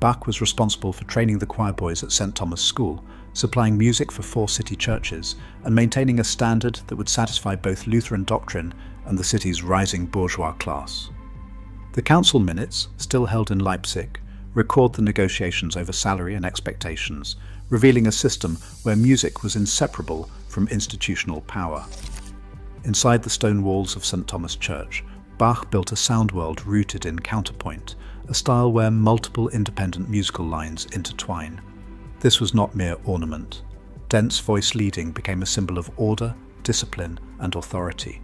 Bach was responsible for training the choir boys at St. Thomas School, supplying music for 4 city churches, and maintaining a standard that would satisfy both Lutheran doctrine and the city's rising bourgeois class. The council minutes, still held in Leipzig, record the negotiations over salary and expectations, revealing a system where music was inseparable from institutional power. Inside the stone walls of St. Thomas Church, Bach built a sound world rooted in counterpoint, a style where multiple independent musical lines intertwine. This was not mere ornament. Dense voice leading became a symbol of order, discipline, and authority.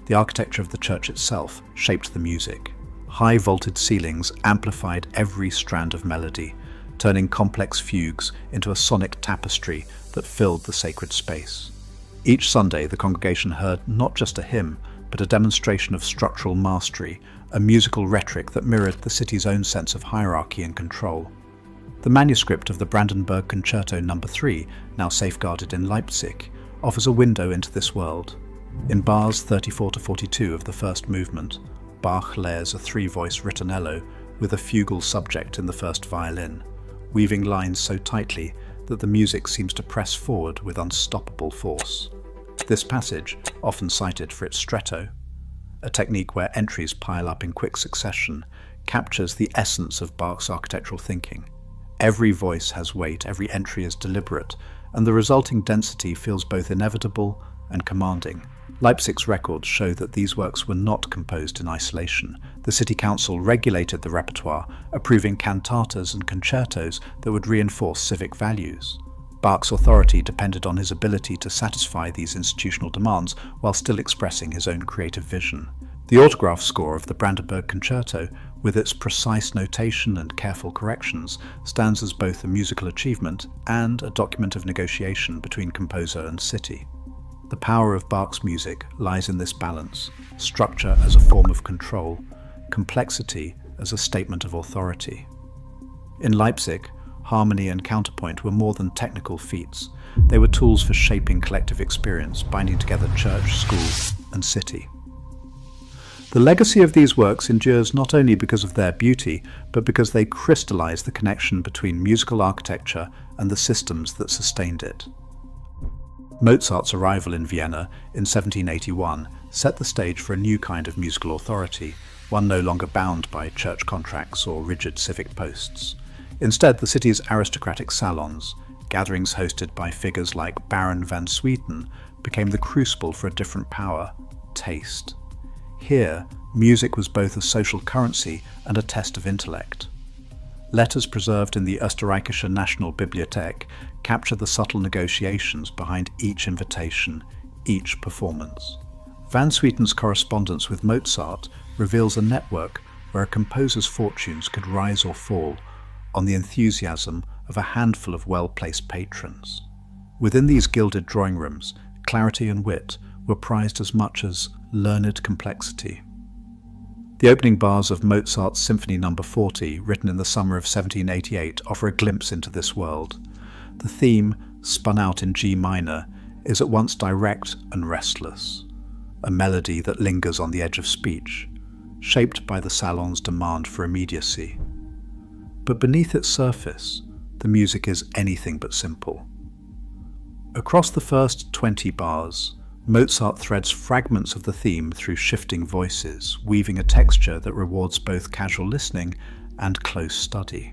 The architecture of the church itself shaped the music. High vaulted ceilings amplified every strand of melody, turning complex fugues into a sonic tapestry that filled the sacred space. Each Sunday, the congregation heard not just a hymn, but a demonstration of structural mastery, a musical rhetoric that mirrored the city's own sense of hierarchy and control. The manuscript of the Brandenburg Concerto No. 3, now safeguarded in Leipzig, offers a window into this world. In bars 34 to 42 of the first movement, Bach layers a 3-voice ritornello with a fugal subject in the first violin, weaving lines so tightly that the music seems to press forward with unstoppable force. This passage, often cited for its stretto, a technique where entries pile up in quick succession, captures the essence of Bach's architectural thinking. Every voice has weight, every entry is deliberate, and the resulting density feels both inevitable and commanding. Leipzig's records show that these works were not composed in isolation. The city council regulated the repertoire, approving cantatas and concertos that would reinforce civic values. Bach's authority depended on his ability to satisfy these institutional demands while still expressing his own creative vision. The autograph score of the Brandenburg Concerto, with its precise notation and careful corrections, stands as both a musical achievement and a document of negotiation between composer and city. The power of Bach's music lies in this balance: structure as a form of control, complexity as a statement of authority. In Leipzig, harmony and counterpoint were more than technical feats. They were tools for shaping collective experience, binding together church, school, and city. The legacy of these works endures not only because of their beauty, but because they crystallize the connection between musical architecture and the systems that sustained it. Mozart's arrival in Vienna in 1781 set the stage for a new kind of musical authority, one no longer bound by church contracts or rigid civic posts. Instead, the city's aristocratic salons, gatherings hosted by figures like Baron van Swieten, became the crucible for a different power: taste. Here, music was both a social currency and a test of intellect. Letters preserved in the Österreichische Nationalbibliothek capture the subtle negotiations behind each invitation, each performance. Van Swieten's correspondence with Mozart reveals a network where a composer's fortunes could rise or fall on the enthusiasm of a handful of well-placed patrons. Within these gilded drawing rooms, clarity and wit were prized as much as learned complexity. The opening bars of Mozart's Symphony No. 40, written in the summer of 1788, offer a glimpse into this world. The theme, spun out in G minor, is at once direct and restless, a melody that lingers on the edge of speech, shaped by the salon's demand for immediacy. But beneath its surface, the music is anything but simple. Across the first 20 bars, Mozart threads fragments of the theme through shifting voices, weaving a texture that rewards both casual listening and close study.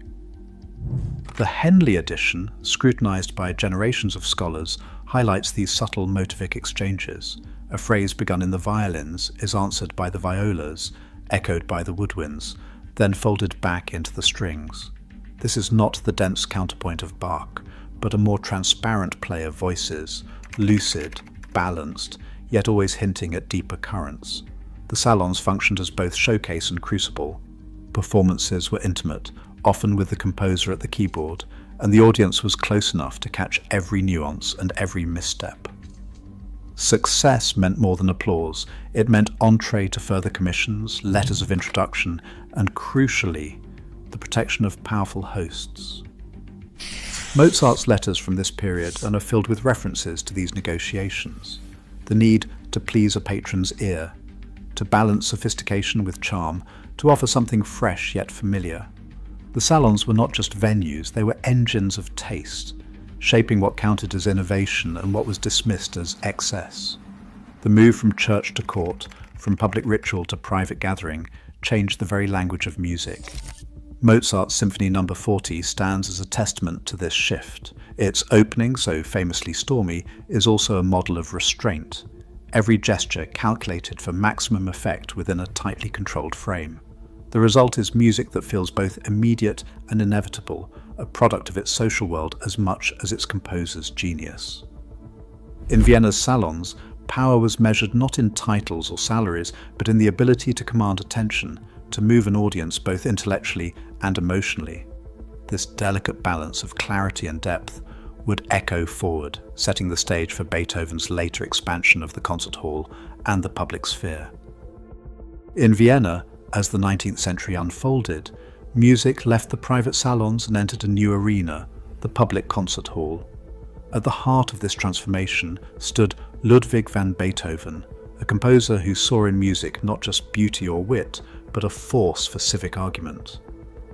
The Henley edition, scrutinized by generations of scholars, highlights these subtle motivic exchanges. A phrase begun in the violins is answered by the violas, echoed by the woodwinds, then folded back into the strings. This is not the dense counterpoint of Bach, but a more transparent play of voices, lucid, balanced, yet always hinting at deeper currents. The salons functioned as both showcase and crucible. Performances were intimate, often with the composer at the keyboard, and the audience was close enough to catch every nuance and every misstep. Success meant more than applause. It meant entree to further commissions, letters of introduction, and crucially, the protection of powerful hosts. Mozart's letters from this period are filled with references to these negotiations, the need to please a patron's ear, to balance sophistication with charm, to offer something fresh yet familiar. The salons were not just venues, they were engines of taste, shaping what counted as innovation and what was dismissed as excess. The move from church to court, from public ritual to private gathering, changed the very language of music. Mozart's Symphony No. 40 stands as a testament to this shift. Its opening, so famously stormy, is also a model of restraint. Every gesture calculated for maximum effect within a tightly controlled frame. The result is music that feels both immediate and inevitable, a product of its social world as much as its composer's genius. In Vienna's salons, power was measured not in titles or salaries, but in the ability to command attention, to move an audience both intellectually and emotionally. This delicate balance of clarity and depth would echo forward, setting the stage for Beethoven's later expansion of the concert hall and the public sphere. In Vienna, as the 19th century unfolded, music left the private salons and entered a new arena, the public concert hall. At the heart of this transformation stood Ludwig van Beethoven, a composer who saw in music not just beauty or wit, but a force for civic argument.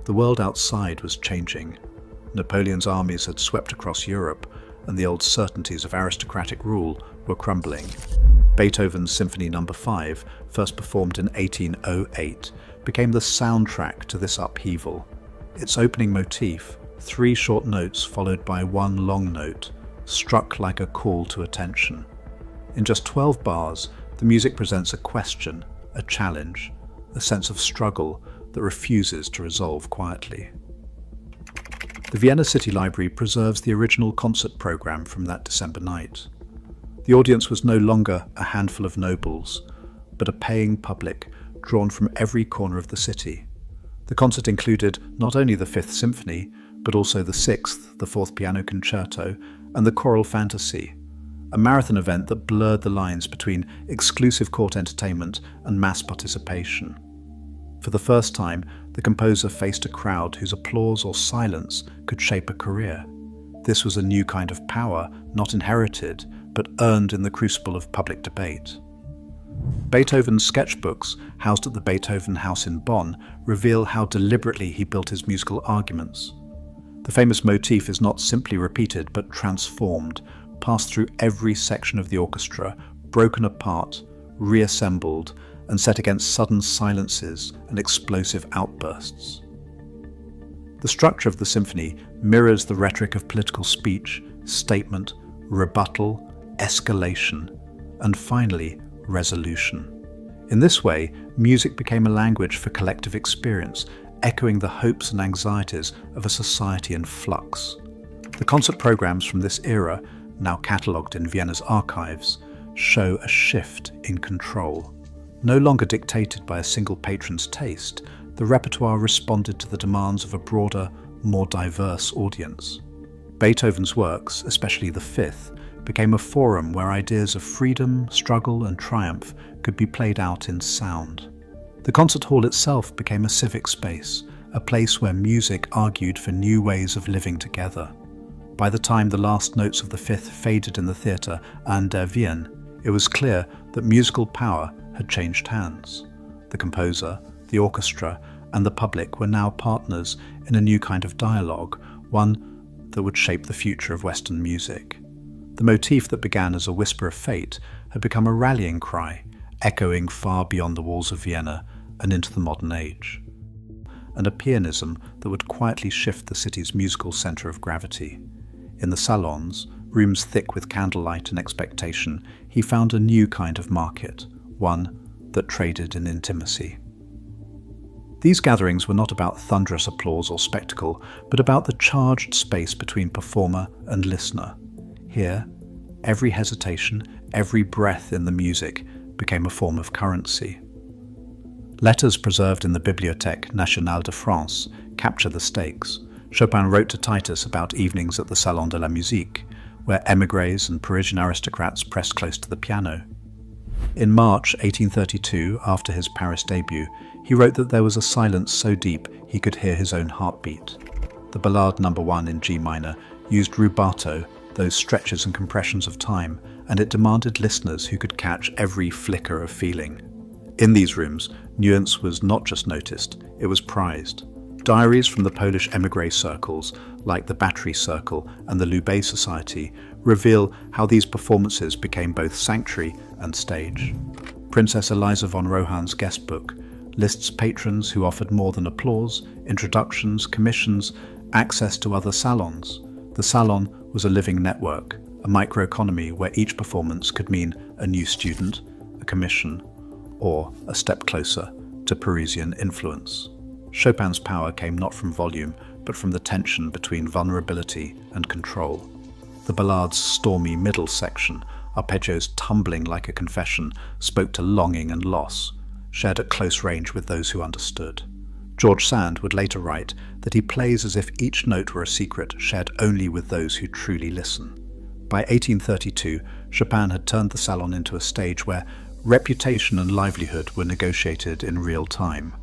The world outside was changing. Napoleon's armies had swept across Europe, and the old certainties of aristocratic rule were crumbling. Beethoven's Symphony No. 5, first performed in 1808, became the soundtrack to this upheaval. Its opening motif, 3 short notes followed by 1 long note, struck like a call to attention. In just 12 bars, the music presents a question, a challenge, a sense of struggle that refuses to resolve quietly. The Vienna City Library preserves the original concert program from that December night. The audience was no longer a handful of nobles, but a paying public drawn from every corner of the city. The concert included not only the Fifth Symphony, but also the Sixth, the Fourth Piano Concerto, and the Choral Fantasy, a marathon event that blurred the lines between exclusive court entertainment and mass participation. For the first time, the composer faced a crowd whose applause or silence could shape a career. This was a new kind of power, not inherited, but earned in the crucible of public debate. Beethoven's sketchbooks, housed at the Beethoven House in Bonn, reveal how deliberately he built his musical arguments. The famous motif is not simply repeated, but transformed, passed through every section of the orchestra, broken apart, reassembled, and set against sudden silences and explosive outbursts. The structure of the symphony mirrors the rhetoric of political speech, statement, rebuttal, escalation, and finally, resolution. In this way, music became a language for collective experience, echoing the hopes and anxieties of a society in flux. The concert programs from this era, now catalogued in Vienna's archives, show a shift in control. No longer dictated by a single patron's taste, the repertoire responded to the demands of a broader, more diverse audience. Beethoven's works, especially the Fifth, became a forum where ideas of freedom, struggle, and triumph could be played out in sound. The concert hall itself became a civic space, a place where music argued for new ways of living together. By the time the last notes of the Fifth faded in the theatre An der Wien, it was clear that musical power had changed hands. The composer, the orchestra, and the public were now partners in a new kind of dialogue, one that would shape the future of Western music. The motif that began as a whisper of fate had become a rallying cry, echoing far beyond the walls of Vienna and into the modern age. And a pianism that would quietly shift the city's musical centre of gravity. In the salons, rooms thick with candlelight and expectation, he found a new kind of market, one that traded in intimacy. These gatherings were not about thunderous applause or spectacle, but about the charged space between performer and listener. Here, every hesitation, every breath in the music became a form of currency. Letters preserved in the Bibliothèque Nationale de France capture the stakes. Chopin wrote to Titus about evenings at the Salon de la Musique, where émigrés and Parisian aristocrats pressed close to the piano. In March 1832, after his Paris debut, he wrote that there was a silence so deep he could hear his own heartbeat. The Ballade No. 1 in G minor used rubato, those stretches and compressions of time, and it demanded listeners who could catch every flicker of feeling. In these rooms, nuance was not just noticed, it was prized. Diaries from the Polish émigré circles, like the Battery Circle and the Lubé Society, reveal how these performances became both sanctuary and stage. Princess Eliza von Rohan's guest book, Liszt's patrons who offered more than applause, introductions, commissions, access to other salons. The salon was a living network, a microeconomy where each performance could mean a new student, a commission, or a step closer to Parisian influence. Chopin's power came not from volume, but from the tension between vulnerability and control. The ballad's stormy middle section, arpeggios tumbling like a confession, spoke to longing and loss, shared at close range with those who understood. George Sand would later write that he plays as if each note were a secret shared only with those who truly listen. By 1832, Chopin had turned the salon into a stage where reputation and livelihood were negotiated in real time.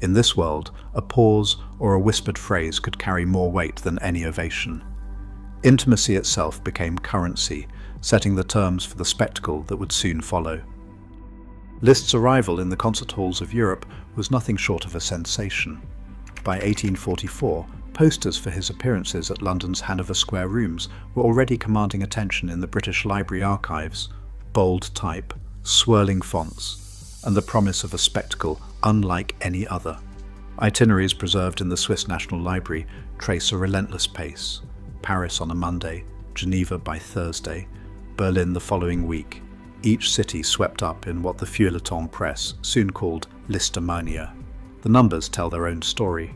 In this world, a pause or a whispered phrase could carry more weight than any ovation. Intimacy itself became currency, setting the terms for the spectacle that would soon follow. Liszt's arrival in the concert halls of Europe was nothing short of a sensation. By 1844, posters for his appearances at London's Hanover Square Rooms were already commanding attention in the British Library archives. Bold type, swirling fonts, and the promise of a spectacle unlike any other. Itineraries preserved in the Swiss National Library trace a relentless pace. Paris on a Monday, Geneva by Thursday, Berlin the following week, each city swept up in what the feuilleton press soon called Lisztomania. The numbers tell their own story.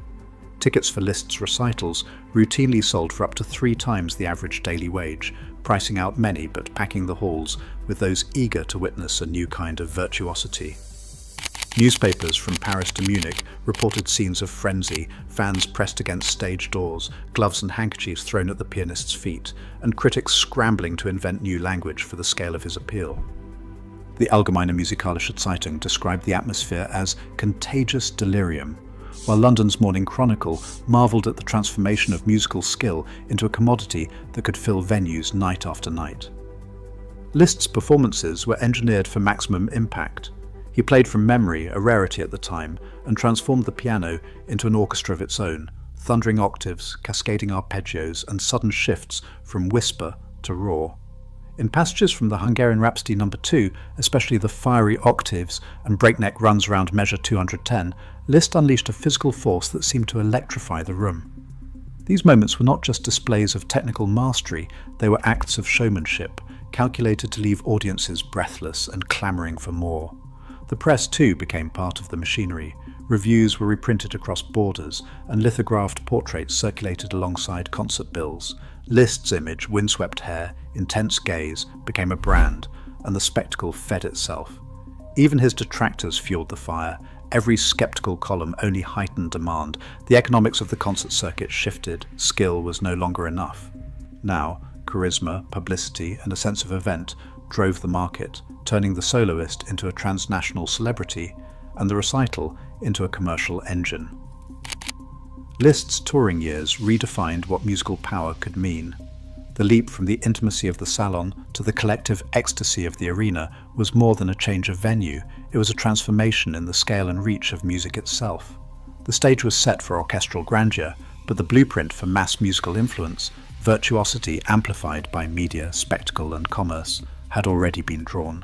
Tickets for Liszt's recitals routinely sold for up to 3 times the average daily wage, pricing out many but packing the halls with those eager to witness a new kind of virtuosity. Newspapers from Paris to Munich reported scenes of frenzy, fans pressed against stage doors, gloves and handkerchiefs thrown at the pianist's feet, and critics scrambling to invent new language for the scale of his appeal. The Allgemeine Musikalische Zeitung described the atmosphere as contagious delirium, while London's Morning Chronicle marvelled at the transformation of musical skill into a commodity that could fill venues night after night. Liszt's performances were engineered for maximum impact. He played from memory, a rarity at the time, and transformed the piano into an orchestra of its own, thundering octaves, cascading arpeggios, and sudden shifts from whisper to roar. In passages from the Hungarian Rhapsody No. 2, especially the fiery octaves and breakneck runs around measure 210, Liszt unleashed a physical force that seemed to electrify the room. These moments were not just displays of technical mastery, they were acts of showmanship, calculated to leave audiences breathless and clamouring for more. The press, too, became part of the machinery. Reviews were reprinted across borders, and lithographed portraits circulated alongside concert bills. Liszt's image, windswept hair, intense gaze, became a brand, and the spectacle fed itself. Even his detractors fueled the fire. Every skeptical column only heightened demand. The economics of the concert circuit shifted. Skill was no longer enough. Now, charisma, publicity, and a sense of event drove the market, turning the soloist into a transnational celebrity and the recital into a commercial engine. Liszt's touring years redefined what musical power could mean. The leap from the intimacy of the salon to the collective ecstasy of the arena was more than a change of venue, it was a transformation in the scale and reach of music itself. The stage was set for orchestral grandeur, but the blueprint for mass musical influence, virtuosity amplified by media, spectacle and commerce, had already been drawn.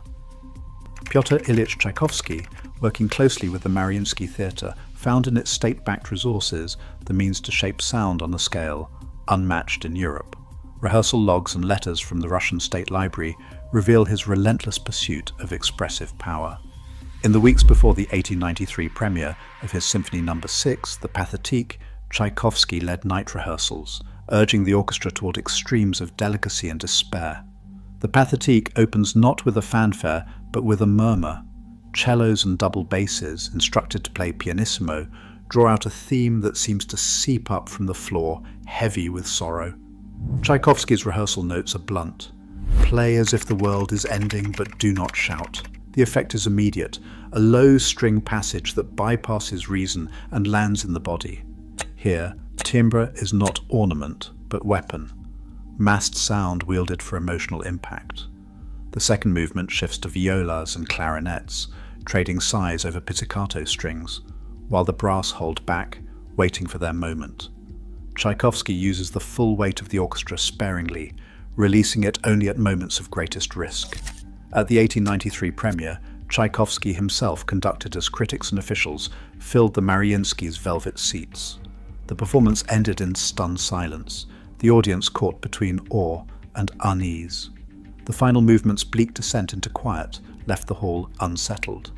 Pyotr Ilyich Tchaikovsky, working closely with the Mariinsky Theatre, found in its state-backed resources the means to shape sound on a scale unmatched in Europe. Rehearsal logs and letters from the Russian State Library reveal his relentless pursuit of expressive power. In the weeks before the 1893 premiere of his Symphony No. 6, the Pathétique, Tchaikovsky led night rehearsals, urging the orchestra toward extremes of delicacy and despair. The Pathétique opens not with a fanfare, but with a murmur. Cellos and double basses, instructed to play pianissimo, draw out a theme that seems to seep up from the floor, heavy with sorrow. Tchaikovsky's rehearsal notes are blunt. Play as if the world is ending, but do not shout. The effect is immediate, a low string passage that bypasses reason and lands in the body. Here, timbre is not ornament, but weapon. Massed sound wielded for emotional impact. The second movement shifts to violas and clarinets, trading sighs over pizzicato strings, while the brass hold back, waiting for their moment. Tchaikovsky uses the full weight of the orchestra sparingly, releasing it only at moments of greatest risk. At the 1893 premiere, Tchaikovsky himself, conducted as critics and officials, filled the Mariinsky's velvet seats. The performance ended in stunned silence, the audience caught between awe and unease. The final movement's bleak descent into quiet left the hall unsettled.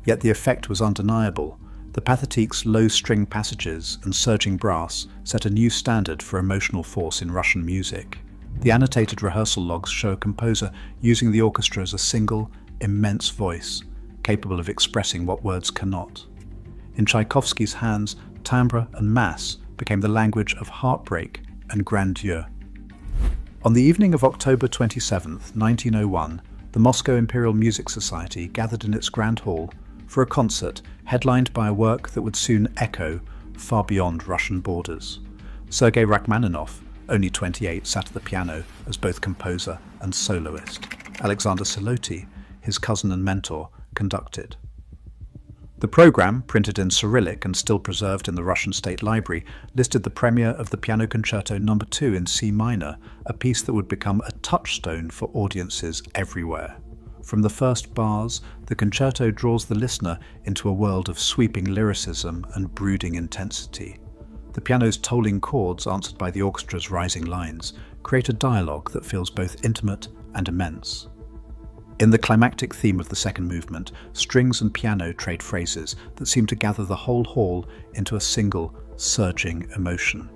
Yet the effect was undeniable. The Pathetique's low-string passages and surging brass set a new standard for emotional force in Russian music. The annotated rehearsal logs show a composer using the orchestra as a single, immense voice, capable of expressing what words cannot. In Tchaikovsky's hands, timbre and mass became the language of heartbreak and grandeur. On the evening of October 27, 1901, the Moscow Imperial Music Society gathered in its Grand Hall for a concert headlined by a work that would soon echo far beyond Russian borders. Sergei Rachmaninoff, only 28, sat at the piano as both composer and soloist. Alexander Siloti, his cousin and mentor, conducted. The program, printed in Cyrillic and still preserved in the Russian State Library, listed the premiere of the Piano Concerto No. 2 in C minor, a piece that would become a touchstone for audiences everywhere. From the first bars, the concerto draws the listener into a world of sweeping lyricism and brooding intensity. The piano's tolling chords, answered by the orchestra's rising lines, create a dialogue that feels both intimate and immense. In the climactic theme of the second movement, strings and piano trade phrases that seem to gather the whole hall into a single, surging emotion.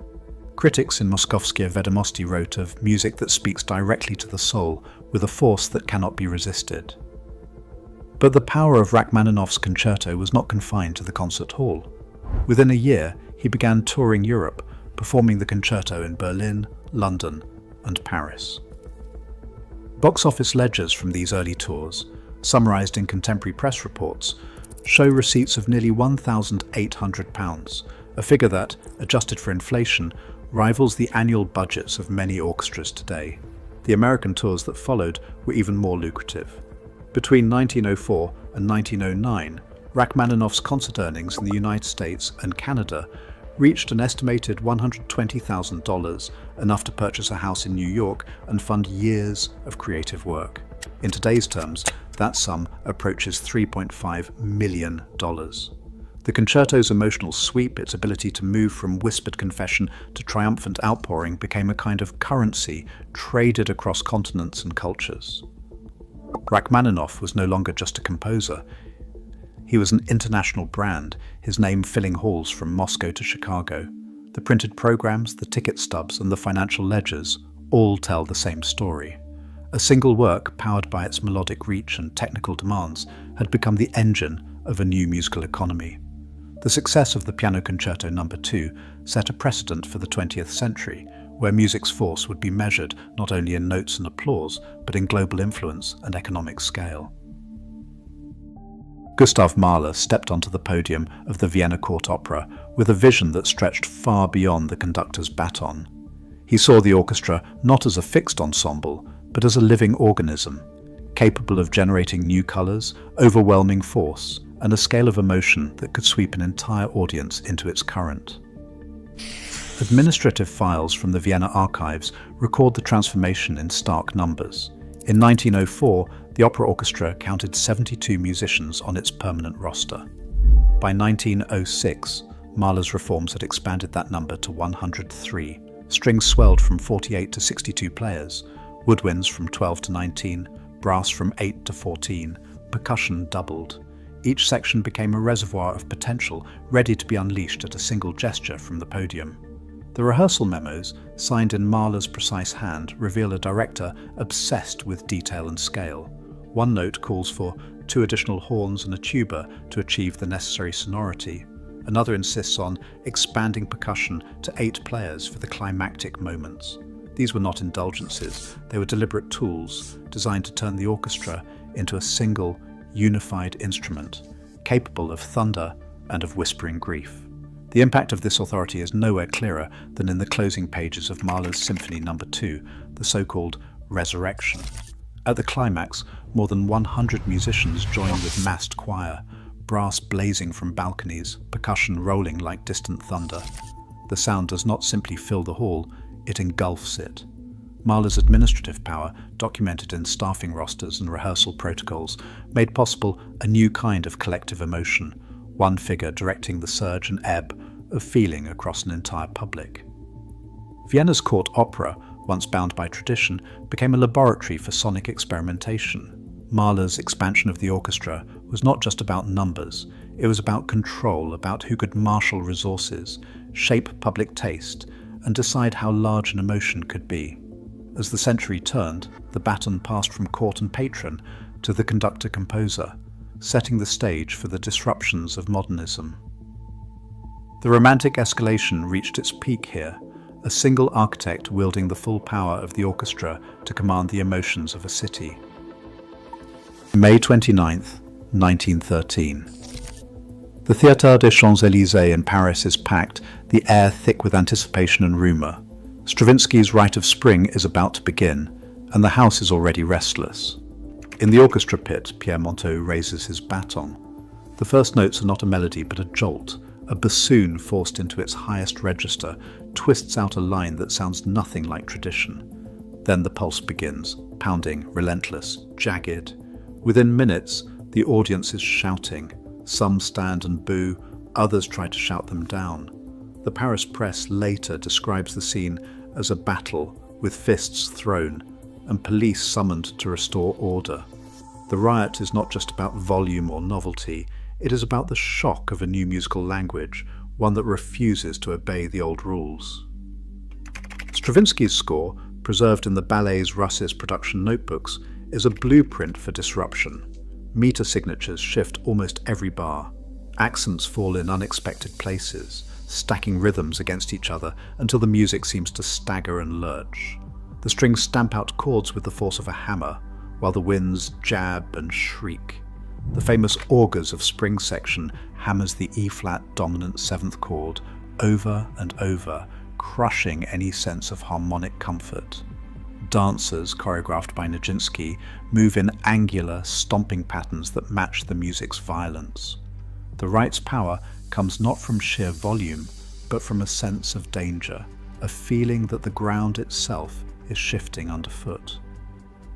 Critics in Moskovskaya Vedomosti wrote of music that speaks directly to the soul with a force that cannot be resisted. But the power of Rachmaninoff's concerto was not confined to the concert hall. Within a year, he began touring Europe, performing the concerto in Berlin, London, and Paris. Box office ledgers from these early tours, summarized in contemporary press reports, show receipts of nearly £1,800, a figure that, adjusted for inflation, rivals the annual budgets of many orchestras today. The American tours that followed were even more lucrative. Between 1904 and 1909, Rachmaninoff's concert earnings in the United States and Canada reached an estimated $120,000, enough to purchase a house in New York and fund years of creative work. In today's terms, that sum approaches $3.5 million. The concerto's emotional sweep, its ability to move from whispered confession to triumphant outpouring, became a kind of currency traded across continents and cultures. Rachmaninoff was no longer just a composer. He was an international brand, his name filling halls from Moscow to Chicago. The printed programs, the ticket stubs, and the financial ledgers all tell the same story. A single work, powered by its melodic reach and technical demands, had become the engine of a new musical economy. The success of the Piano Concerto No. 2 set a precedent for the 20th century, where music's force would be measured not only in notes and applause, but in global influence and economic scale. Gustav Mahler stepped onto the podium of the Vienna Court Opera with a vision that stretched far beyond the conductor's baton. He saw the orchestra not as a fixed ensemble, but as a living organism, capable of generating new colors, overwhelming force, and a scale of emotion that could sweep an entire audience into its current. Administrative files from the Vienna archives record the transformation in stark numbers. In 1904, the opera orchestra counted 72 musicians on its permanent roster. By 1906, Mahler's reforms had expanded that number to 103. Strings swelled from 48 to 62 players, woodwinds from 12 to 19, brass from 8 to 14, percussion doubled. Each section became a reservoir of potential, ready to be unleashed at a single gesture from the podium. The rehearsal memos, signed in Mahler's precise hand, reveal a director obsessed with detail and scale. One note calls for 2 additional horns and a tuba to achieve the necessary sonority. Another insists on expanding percussion to 8 players for the climactic moments. These were not indulgences, they were deliberate tools designed to turn the orchestra into a single, unified instrument, capable of thunder and of whispering grief. The impact of this authority is nowhere clearer than in the closing pages of Mahler's Symphony No. 2, the so-called Resurrection. At the climax, more than 100 musicians join with massed choir, brass blazing from balconies, percussion rolling like distant thunder. The sound does not simply fill the hall, it engulfs it. Mahler's administrative power, documented in staffing rosters and rehearsal protocols, made possible a new kind of collective emotion, one figure directing the surge and ebb of feeling across an entire public. Vienna's court opera, once bound by tradition, became a laboratory for sonic experimentation. Mahler's expansion of the orchestra was not just about numbers, it was about control, about who could marshal resources, shape public taste, and decide how large an emotion could be. As the century turned, the baton passed from court and patron to the conductor-composer, setting the stage for the disruptions of modernism. The romantic escalation reached its peak here, a single architect wielding the full power of the orchestra to command the emotions of a city. May 29, 1913. The Théâtre des Champs-Élysées in Paris is packed, the air thick with anticipation and rumour. Stravinsky's Rite of Spring is about to begin, and the house is already restless. In the orchestra pit, Pierre Monteux raises his baton. The first notes are not a melody but a jolt. A bassoon forced into its highest register twists out a line that sounds nothing like tradition. Then the pulse begins, pounding, relentless, jagged. Within minutes, the audience is shouting. Some stand and boo, others try to shout them down. The Paris press later describes the scene as a battle with fists thrown and police summoned to restore order. The riot is not just about volume or novelty, it is about the shock of a new musical language, one that refuses to obey the old rules. Stravinsky's score, preserved in the Ballets Russ's production notebooks, is a blueprint for disruption. Meter signatures shift almost every bar. Accents fall in unexpected places, stacking rhythms against each other until the music seems to stagger and lurch. The strings stamp out chords with the force of a hammer, while the winds jab and shriek. The famous augurs of Spring section hammers the E-flat dominant seventh chord over and over, crushing any sense of harmonic comfort. Dancers, choreographed by Nijinsky, move in angular, stomping patterns that match the music's violence. The Rite's power comes not from sheer volume, but from a sense of danger, a feeling that the ground itself is shifting underfoot.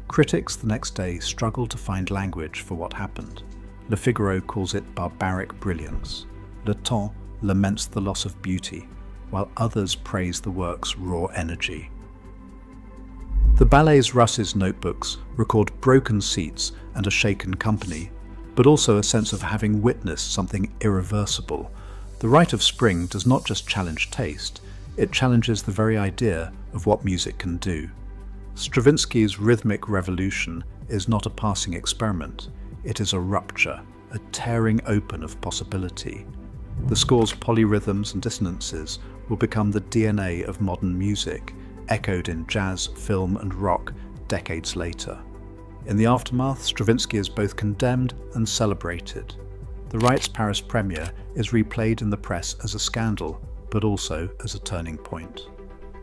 Critics the next day struggled to find language for what happened. Le Figaro calls it barbaric brilliance. Le Temps laments the loss of beauty, while others praise the work's raw energy. The Ballets Russ's notebooks record broken seats and a shaken company, but also a sense of having witnessed something irreversible. The Rite of Spring does not just challenge taste, it challenges the very idea of what music can do. Stravinsky's rhythmic revolution is not a passing experiment, it is a rupture, a tearing open of possibility. The score's polyrhythms and dissonances will become the DNA of modern music, echoed in jazz, film and rock decades later. In the aftermath, Stravinsky is both condemned and celebrated. The Rite's Paris premiere is replayed in the press as a scandal, but also as a turning point.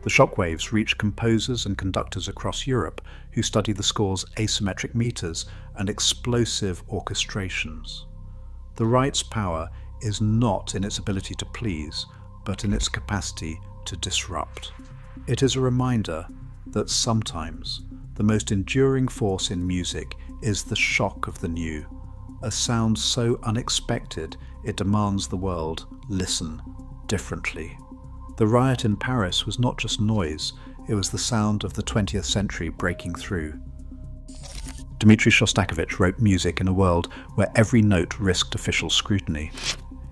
The shockwaves reach composers and conductors across Europe who study the score's asymmetric meters and explosive orchestrations. The Rite's power is not in its ability to please, but in its capacity to disrupt. It is a reminder that sometimes the most enduring force in music is the shock of the new, a sound so unexpected it demands the world listen differently. The riot in Paris was not just noise, it was the sound of the 20th century breaking through. Dmitri Shostakovich wrote music in a world where every note risked official scrutiny.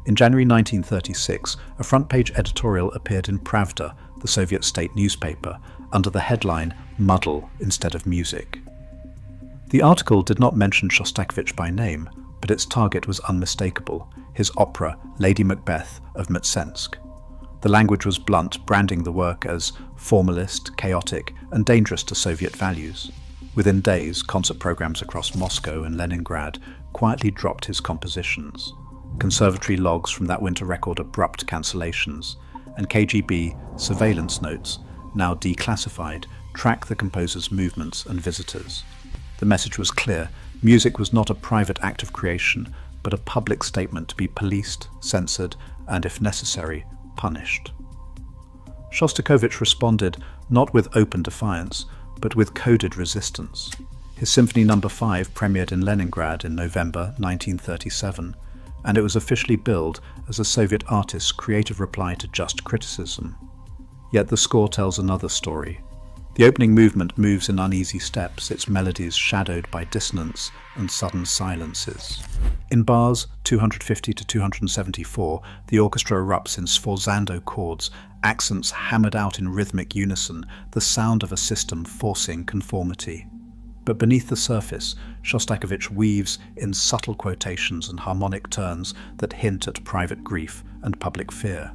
In January 1936, a front-page editorial appeared in Pravda, the Soviet state newspaper, under the headline "Muddle instead of music." The article did not mention Shostakovich by name, but its target was unmistakable, his opera Lady Macbeth of Mtsensk. The language was blunt, branding the work as formalist, chaotic, and dangerous to Soviet values. Within days, concert programs across Moscow and Leningrad quietly dropped his compositions. Conservatory logs from that winter record abrupt cancellations, and KGB surveillance notes, now declassified, track the composer's movements and visitors. The message was clear: music was not a private act of creation, but a public statement to be policed, censored, and, if necessary, punished. Shostakovich responded not with open defiance, but with coded resistance. His Symphony No. 5 premiered in Leningrad in November 1937, and it was officially billed as a Soviet artist's creative reply to just criticism. Yet the score tells another story. The opening movement moves in uneasy steps, its melodies shadowed by dissonance and sudden silences. In bars 250 to 274, the orchestra erupts in sforzando chords, accents hammered out in rhythmic unison, the sound of a system forcing conformity. But beneath the surface, Shostakovich weaves in subtle quotations and harmonic turns that hint at private grief and public fear.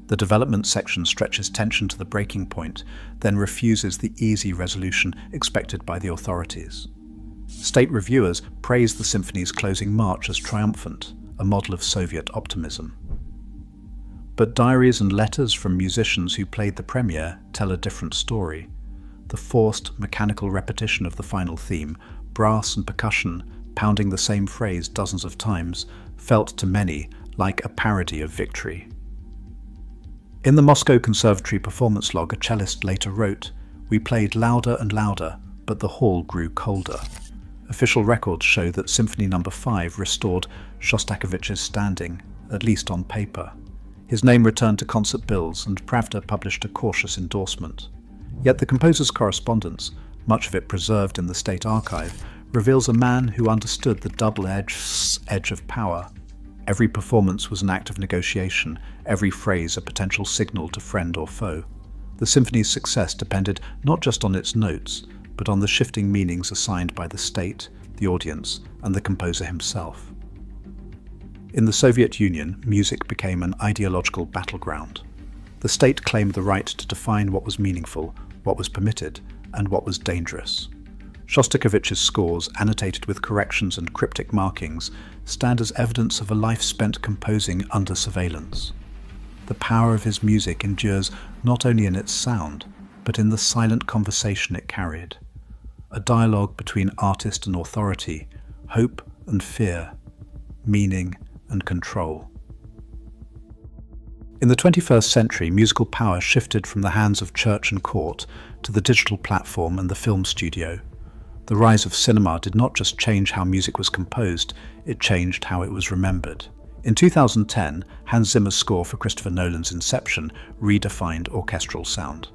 The development section stretches tension to the breaking point, then refuses the easy resolution expected by the authorities. State reviewers praise the symphony's closing march as triumphant, a model of Soviet optimism. But diaries and letters from musicians who played the premiere tell a different story. The forced, mechanical repetition of the final theme, brass and percussion pounding the same phrase dozens of times, felt to many like a parody of victory. In the Moscow Conservatory performance log, a cellist later wrote, "We played louder and louder, but the hall grew colder." Official records show that Symphony No. 5 restored Shostakovich's standing, at least on paper. His name returned to concert bills, and Pravda published a cautious endorsement. Yet the composer's correspondence, much of it preserved in the State Archive, reveals a man who understood the double-edge of power. Every performance was an act of negotiation, every phrase a potential signal to friend or foe. The symphony's success depended not just on its notes, but on the shifting meanings assigned by the state, the audience, and the composer himself. In the Soviet Union, music became an ideological battleground. The state claimed the right to define what was meaningful, what was permitted, and what was dangerous. Shostakovich's scores, annotated with corrections and cryptic markings, stand as evidence of a life spent composing under surveillance. The power of his music endures not only in its sound, but in the silent conversation it carried. A dialogue between artist and authority, hope and fear, meaning and control. In the 21st century, musical power shifted from the hands of church and court to the digital platform and the film studio. The rise of cinema did not just change how music was composed, it changed how it was remembered. In 2010, Hans Zimmer's score for Christopher Nolan's Inception redefined orchestral sound.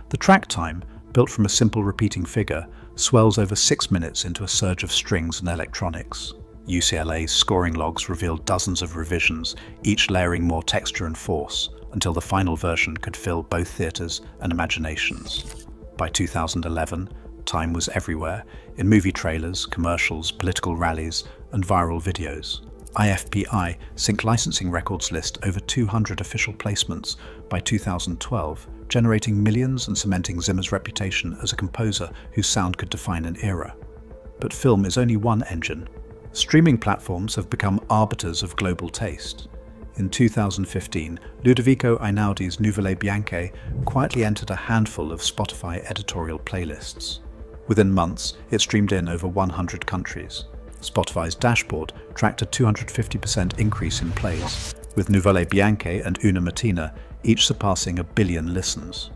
The track time, built from a simple repeating figure, swells over 6 minutes into a surge of strings and electronics. UCLA's scoring logs revealed dozens of revisions, each layering more texture and force, until the final version could fill both theaters and imaginations. By 2011, time was everywhere, in movie trailers, commercials, political rallies, and viral videos. IFPI Sync Licensing Records list over 200 official placements by 2012, generating millions and cementing Zimmer's reputation as a composer whose sound could define an era. But film is only one engine. Streaming platforms have become arbiters of global taste. In 2015, Ludovico Einaudi's Nouvelle Bianche quietly entered a handful of Spotify editorial playlists. Within months, it streamed in over 100 countries. Spotify's dashboard tracked a 250% increase in plays, with Nouvelle Bianche and Una Mattina each surpassing 1 billion listens.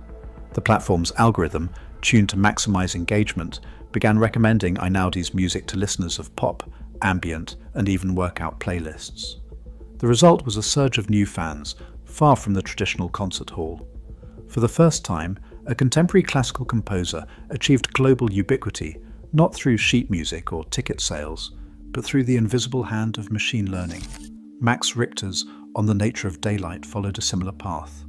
The platform's algorithm, tuned to maximize engagement, began recommending Einaudi's music to listeners of pop, ambient, and even workout playlists. The result was a surge of new fans, far from the traditional concert hall. For the first time, a contemporary classical composer achieved global ubiquity, not through sheet music or ticket sales, but through the invisible hand of machine learning. Max Richter's On the Nature of Daylight followed a similar path.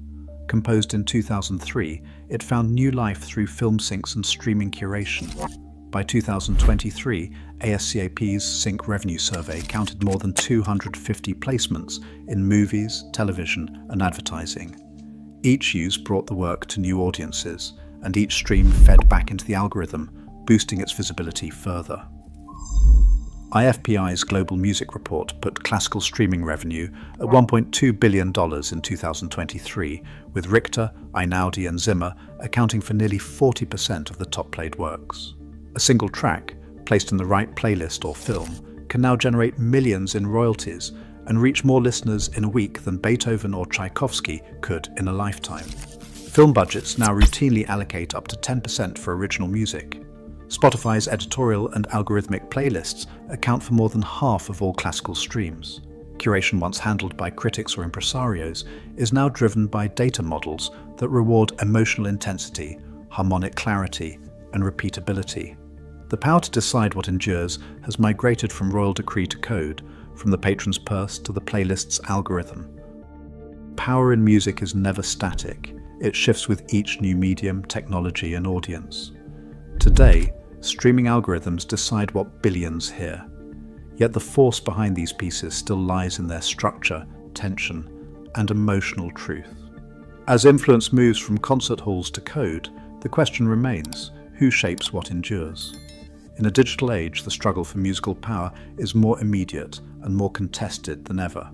Composed in 2003, it found new life through film syncs and streaming curation. By 2023, ASCAP's Sync Revenue Survey counted more than 250 placements in movies, television, and advertising. Each use brought the work to new audiences, and each stream fed back into the algorithm, boosting its visibility further. IFPI's Global Music Report put classical streaming revenue at $1.2 billion in 2023, with Richter, Einaudi, and Zimmer accounting for nearly 40% of the top-played works. A single track, placed in the right playlist or film, can now generate millions in royalties and reach more listeners in a week than Beethoven or Tchaikovsky could in a lifetime. Film budgets now routinely allocate up to 10% for original music. Spotify's editorial and algorithmic playlists account for more than half of all classical streams. Curation, once handled by critics or impresarios, is now driven by data models that reward emotional intensity, harmonic clarity, and repeatability. The power to decide what endures has migrated from royal decree to code, from the patron's purse to the playlist's algorithm. Power in music is never static. It shifts with each new medium, technology, and audience. Today, streaming algorithms decide what billions hear. Yet the force behind these pieces still lies in their structure, tension, and emotional truth. As influence moves from concert halls to code, the question remains, who shapes what endures? In a digital age, the struggle for musical power is more immediate and more contested than ever.